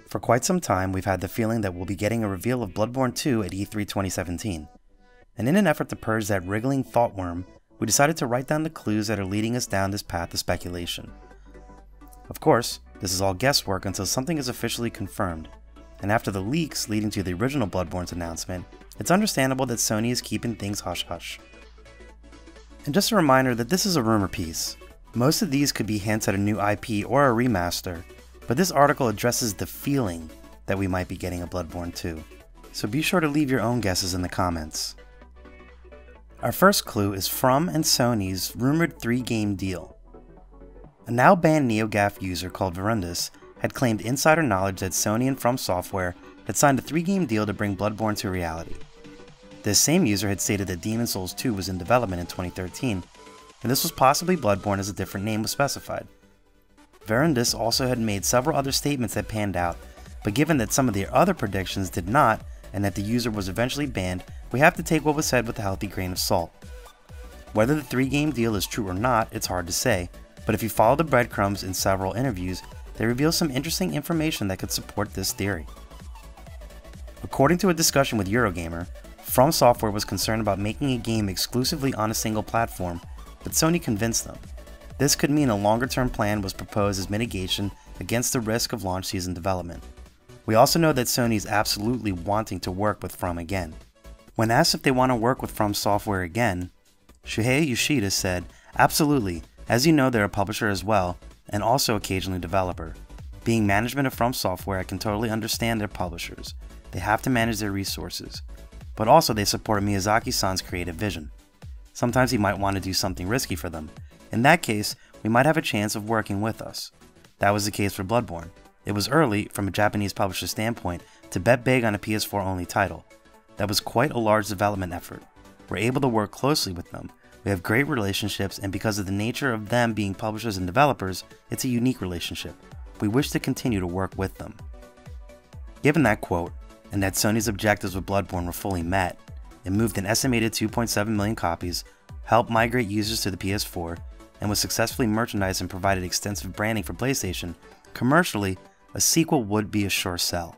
For quite some time, we've had the feeling that we'll be getting a reveal of Bloodborne 2 at E3 2017. And in an effort to purge that wriggling thought worm, we decided to write down the clues that are leading us down this path of speculation. Of course, this is all guesswork until something is officially confirmed, and after the leaks leading to the original Bloodborne's announcement, it's understandable that Sony is keeping things hush-hush. And just a reminder that this is a rumor piece. Most of these could be hints at a new IP or a remaster, but this article addresses the feeling that we might be getting a Bloodborne 2, so be sure to leave your own guesses in the comments. Our first clue is From and Sony's rumored 3-game deal. A now banned NeoGAF user called Verundus had claimed insider knowledge that Sony and From Software had signed a 3-game deal to bring Bloodborne to reality. This same user had stated that Demon's Souls 2 was in development in 2013, and this was possibly Bloodborne as a different name was specified. Verundus also had made several other statements that panned out, but given that some of the other predictions did not, and that the user was eventually banned, we have to take what was said with a healthy grain of salt. Whether the 3-game deal is true or not, it's hard to say, but if you follow the breadcrumbs in several interviews, they reveal some interesting information that could support this theory. According to a discussion with Eurogamer, From Software was concerned about making a game exclusively on a single platform, but Sony convinced them. This could mean a longer-term plan was proposed as mitigation against the risk of launch season development. We also know that Sony is absolutely wanting to work with From again. When asked if they want to work with From Software again, Shuhei Yoshida said, "Absolutely, as you know they're a publisher as well, and also occasionally developer. Being management of From Software, I can totally understand their publishers. They have to manage their resources, but also they support Miyazaki-san's creative vision. Sometimes he might want to do something risky for them. In that case, we might have a chance of working with us." That was the case for Bloodborne. It was early, from a Japanese publisher's standpoint, to bet big on a PS4 only title. That was quite a large development effort. We're able to work closely with them. We have great relationships, and because of the nature of them being publishers and developers, it's a unique relationship. We wish to continue to work with them. Given that quote, and that Sony's objectives with Bloodborne were fully met, it moved an estimated 2.7 million copies, helped migrate users to the PS4, and was successfully merchandised and provided extensive branding for PlayStation, commercially, a sequel would be a sure sell.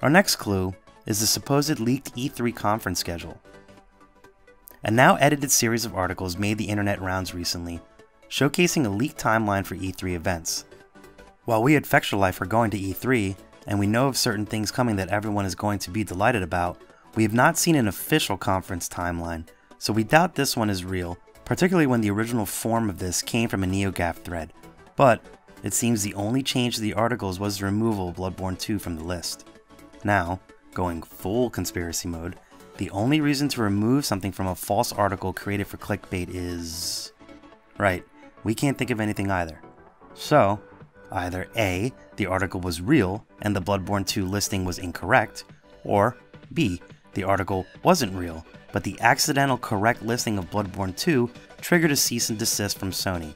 Our next clue is the supposed leaked E3 conference schedule. A now edited series of articles made the internet rounds recently, showcasing a leaked timeline for E3 events. While we at Fextralife are going to E3, and we know of certain things coming that everyone is going to be delighted about, we have not seen an official conference timeline, so we doubt this one is real, particularly when the original form of this came from a NeoGAF thread, but it seems the only change to the articles was the removal of Bloodborne 2 from the list. Now, going full conspiracy mode, the only reason to remove something from a false article created for clickbait is... right, we can't think of anything either. So, either A, the article was real and the Bloodborne 2 listing was incorrect, or B, the article wasn't real, but the accidental correct listing of Bloodborne 2 triggered a cease and desist from Sony.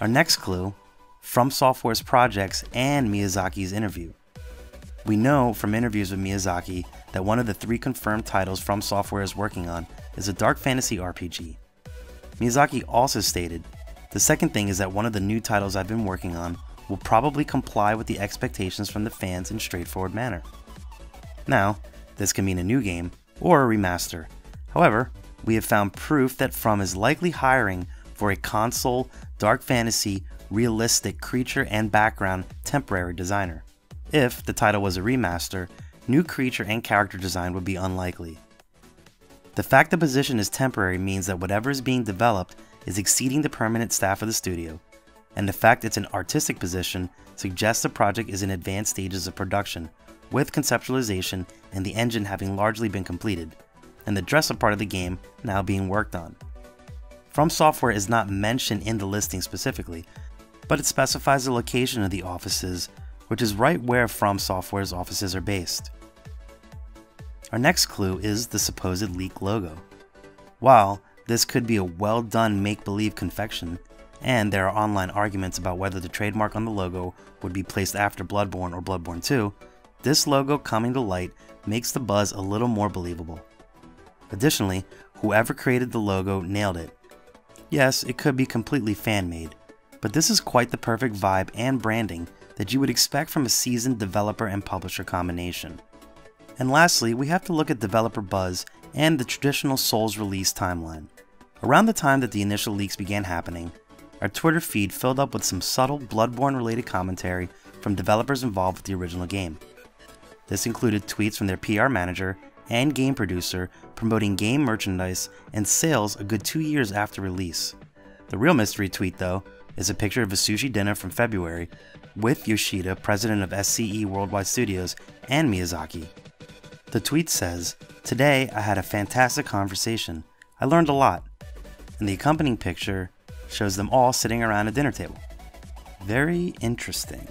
Our next clue, From Software's projects and Miyazaki's interview. We know from interviews with Miyazaki that one of the 3 confirmed titles From Software is working on is a dark fantasy RPG. Miyazaki also stated, "The second thing is that one of the new titles I've been working on will probably comply with the expectations from the fans in a straightforward manner." Now, this can mean a new game or a remaster. However, we have found proof that From is likely hiring for a console, dark fantasy, realistic creature and background temporary designer. If the title was a remaster, new creature and character design would be unlikely. The fact the position is temporary means that whatever is being developed is exceeding the permanent staff of the studio, and the fact it's an artistic position suggests the project is in advanced stages of production, with conceptualization and the engine having largely been completed, and the dress-up part of the game now being worked on. From Software is not mentioned in the listing specifically, but it specifies the location of the offices, which is right where From Software's offices are based. Our next clue is the supposed leak logo. While this could be a well-done make-believe confection, and there are online arguments about whether the trademark on the logo would be placed after Bloodborne or Bloodborne 2, this logo coming to light makes the buzz a little more believable. Additionally, whoever created the logo nailed it. Yes, it could be completely fan-made, but this is quite the perfect vibe and branding that you would expect from a seasoned developer and publisher combination. And lastly, we have to look at developer buzz and the traditional Souls release timeline. Around the time that the initial leaks began happening, our Twitter feed filled up with some subtle Bloodborne related commentary from developers involved with the original game. This included tweets from their PR manager and game producer promoting game merchandise and sales a good 2 years after release. The real mystery tweet, though, is a picture of a sushi dinner from February with Yoshida, president of SCE Worldwide Studios, and Miyazaki. The tweet says, "Today I had a fantastic conversation. I learned a lot." And the accompanying picture shows them all sitting around a dinner table. Very interesting.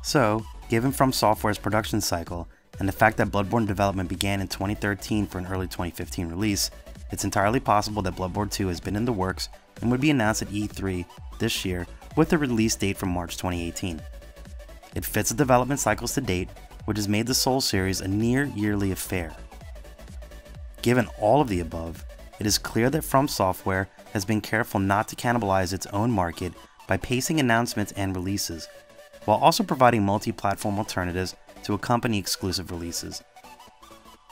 So, given From Software's production cycle and the fact that Bloodborne development began in 2013 for an early 2015 release, it's entirely possible that Bloodborne 2 has been in the works and would be announced at E3 this year with a release date from March 2018. It fits the development cycles to date, which has made the Souls series a near yearly affair. Given all of the above, it is clear that From Software has been careful not to cannibalize its own market by pacing announcements and releases, while also providing multi-platform alternatives to accompany exclusive releases.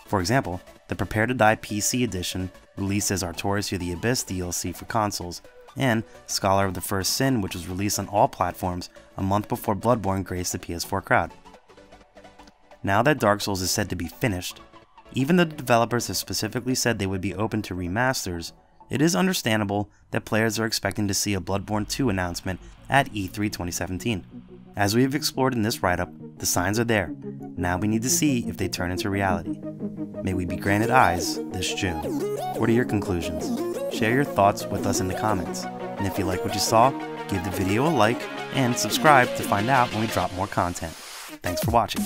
For example, the Prepare to Die PC edition released as Artorias Through the Abyss DLC for consoles, and Scholar of the First Sin, which was released on all platforms a month before Bloodborne graced the PS4 crowd. Now that Dark Souls is said to be finished, even though the developers have specifically said they would be open to remasters, it is understandable that players are expecting to see a Bloodborne 2 announcement at E3 2017. As we have explored in this write-up, the signs are there. Now we need to see if they turn into reality. May we be granted eyes this June. What are your conclusions? Share your thoughts with us in the comments. And if you like what you saw, give the video a like and subscribe to find out when we drop more content. Thanks for watching.